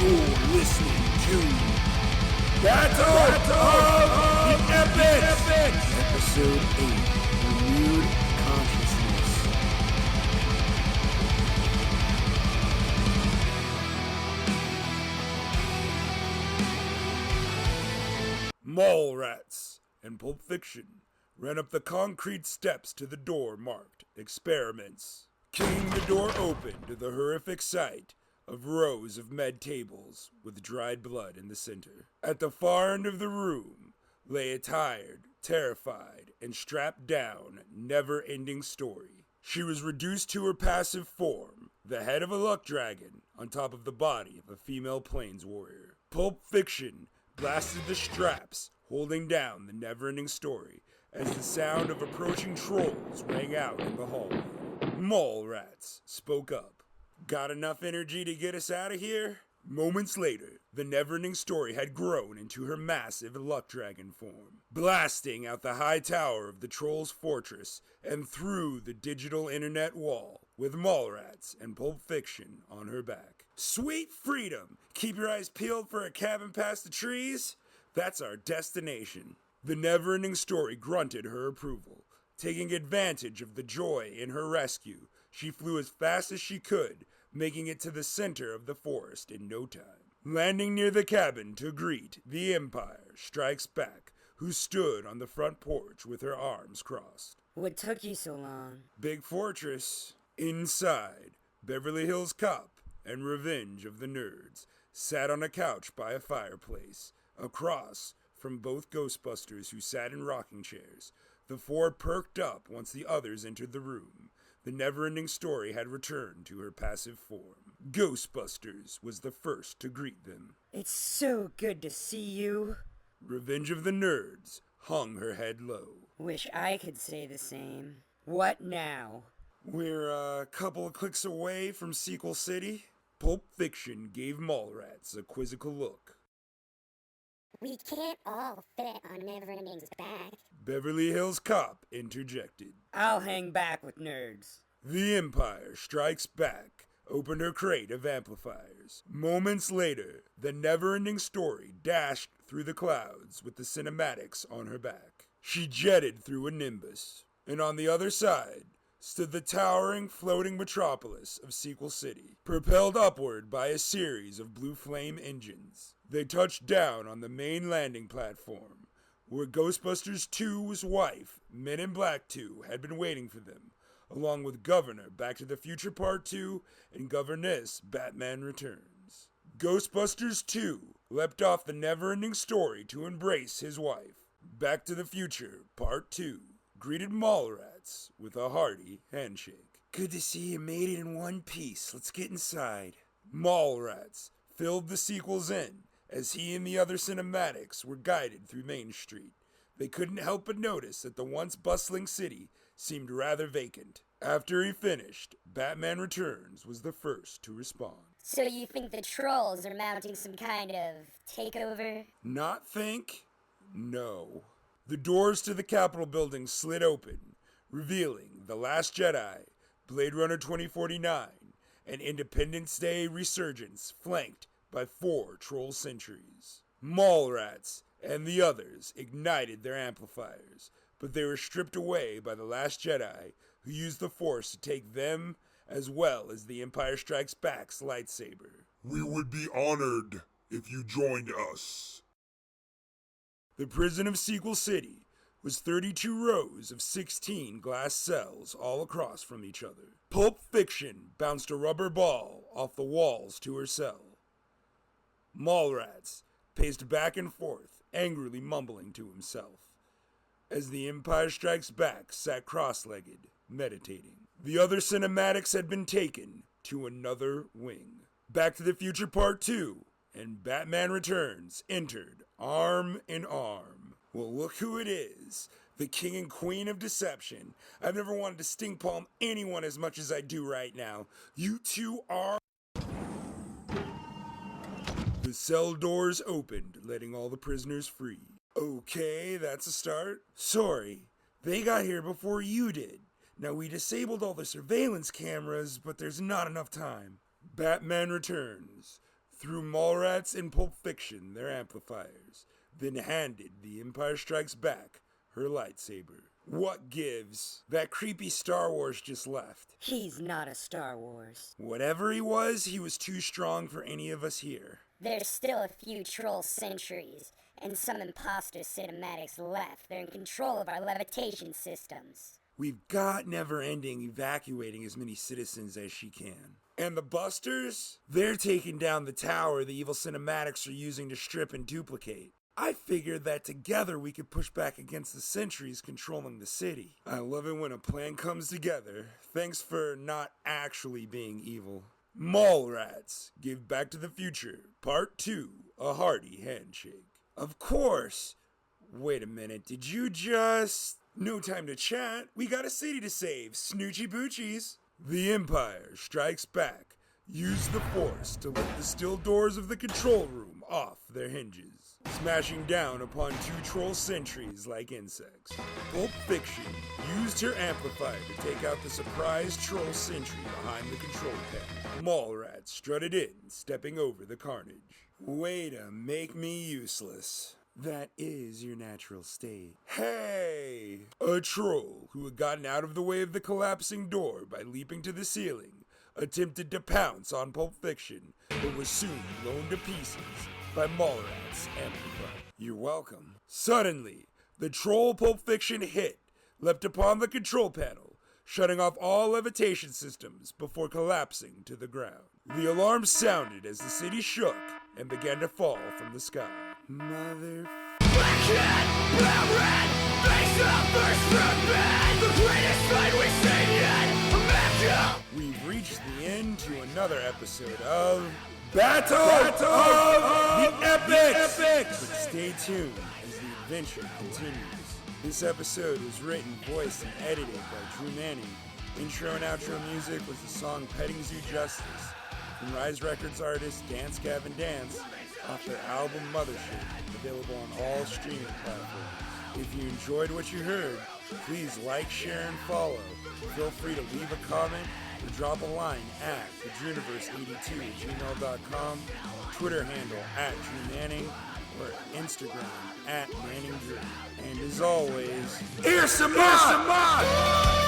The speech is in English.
You're listening to Battle of the Epics! Episode 8, Renewed Consciousness. Mallrats and Pulp Fiction ran up the concrete steps to the door marked Experiments. Kicking the door open to the horrific sight of rows of med tables with dried blood in the center. At the far end of the room lay a tired, terrified, and strapped down, never-ending story. She was reduced to her passive form, the head of a luck dragon on top of the body of a female plains warrior. Pulp Fiction blasted the straps, holding down the never-ending story as the sound of approaching trolls rang out in the hallway. Mallrats spoke up. Got enough energy to get us out of here? Moments later, the never-ending story had grown into her massive luck dragon form, blasting out the high tower of the troll's fortress and through the digital internet wall, with Mallrats and Pulp Fiction on her back. Sweet freedom! Keep your eyes peeled for a cabin past the trees? That's our destination. The never-ending story grunted her approval. Taking advantage of the joy in her rescue, she flew as fast as she could, making it to the center of the forest in no time. Landing near the cabin to greet the Empire Strikes Back, who stood on the front porch with her arms crossed. What took you so long? Big fortress. Inside, Beverly Hills Cop and Revenge of the Nerds sat on a couch by a fireplace, across from both Ghostbusters who sat in rocking chairs. The four perked up once the others entered the room. The never-ending story had returned to her passive form. Ghostbusters was the first to greet them. It's so good to see you. Revenge of the Nerds hung her head low. Wish I could say the same. What now? We're a couple of clicks away from Sequel City. Pulp Fiction gave Mallrats a quizzical look. We can't all fit on Neverending's back. Beverly Hills Cop interjected. I'll hang back with nerds. The Empire Strikes Back opened her crate of amplifiers. Moments later, the never-ending story dashed through the clouds with the cinematics on her back. She jetted through a nimbus, and on the other side stood the towering, floating metropolis of Sequel City, propelled upward by a series of blue flame engines. They touched down on the main landing platform, where Ghostbusters 2's wife, Men in Black 2, had been waiting for them, along with Governor Back to the Future Part 2 and Governess Batman Returns. Ghostbusters 2 leapt off the never-ending story to embrace his wife. Back to the Future Part 2 greeted Mallrats with a hearty handshake. Good to see you made it in one piece. Let's get inside. Mallrats filled the sequels in as he and the other cinematics were guided through Main Street. They couldn't help but notice that the once bustling city seemed rather vacant. After he finished, Batman Returns was the first to respond. So you think the trolls are mounting some kind of takeover? Not think? No. The doors to the Capitol building slid open, revealing The Last Jedi, Blade Runner 2049, and Independence Day Resurgence flanked by 4 troll sentries. Mallrats and the others ignited their amplifiers, but they were stripped away by The Last Jedi, who used the Force to take them as well as the Empire Strikes Back's lightsaber. We would be honored if you joined us. The prison of Sequel City was 32 rows of 16 glass cells all across from each other. Pulp Fiction bounced a rubber ball off the walls to her cell. Mallrats paced back and forth, angrily mumbling to himself, as the Empire Strikes Back sat cross-legged, meditating. The other cinematics had been taken to another wing. Back to the Future Part 2 and Batman Returns entered arm in arm. Well, look who it is. The king and queen of deception. I've never wanted to stink palm anyone as much as I do right now. You two are... The cell doors opened, letting all the prisoners free. Okay, that's a start. Sorry, they got here before you did. Now, we disabled all the surveillance cameras, but there's not enough time. Batman Returns threw Mallrats and Pulp Fiction their amplifiers, then handed The Empire Strikes Back her lightsaber. What gives? That creepy Star Wars just left. He's not a Star Wars. Whatever he was too strong for any of us here. There's still a few troll sentries and some imposter cinematics left. They're in control of our levitation systems. We've got Never-Ending evacuating as many citizens as she can. And the Busters? They're taking down the tower the evil cinematics are using to strip and duplicate. I figured that together we could push back against the sentries controlling the city. I love it when a plan comes together. Thanks for not actually being evil. Mallrats, Give Back to the Future, Part 2, A Hearty Handshake. Of course. Wait a minute, did you just... No time to chat, we got a city to save, Snoochie Boochies. The Empire Strikes Back. Use the Force to lift the steel doors of the control room off their hinges, smashing down upon two troll sentries like insects. Pulp Fiction used her amplifier to take out the surprise troll sentry behind the control panel. Mallrats strutted in, stepping over the carnage. Way to make me useless. That is your natural state. Hey! A troll who had gotten out of the way of the collapsing door by leaping to the ceiling attempted to pounce on Pulp Fiction, but was soon blown to pieces by Mallrats' amplifier. You're welcome. Suddenly, the troll Pulp Fiction hit leapt upon the control panel, shutting off all levitation systems before collapsing to the ground. The alarm sounded as the city shook and began to fall from the sky. Mother... We've reached the end to another episode of Battle of the Epics! But stay tuned as the adventure continues. This episode was written, voiced, and edited by Drew Manning. Intro and outro music was the song Petting Zoo Justice from Rise Records artist Dance Gavin Dance off their album Mothership, available on all streaming platforms. If you enjoyed what you heard, please like, share, and follow. Feel free to leave a comment or drop a line at thedreuniverse82@gmail.com, Twitter handle @DrewManning, or Instagram @ManningDrew. And as always, here's some more!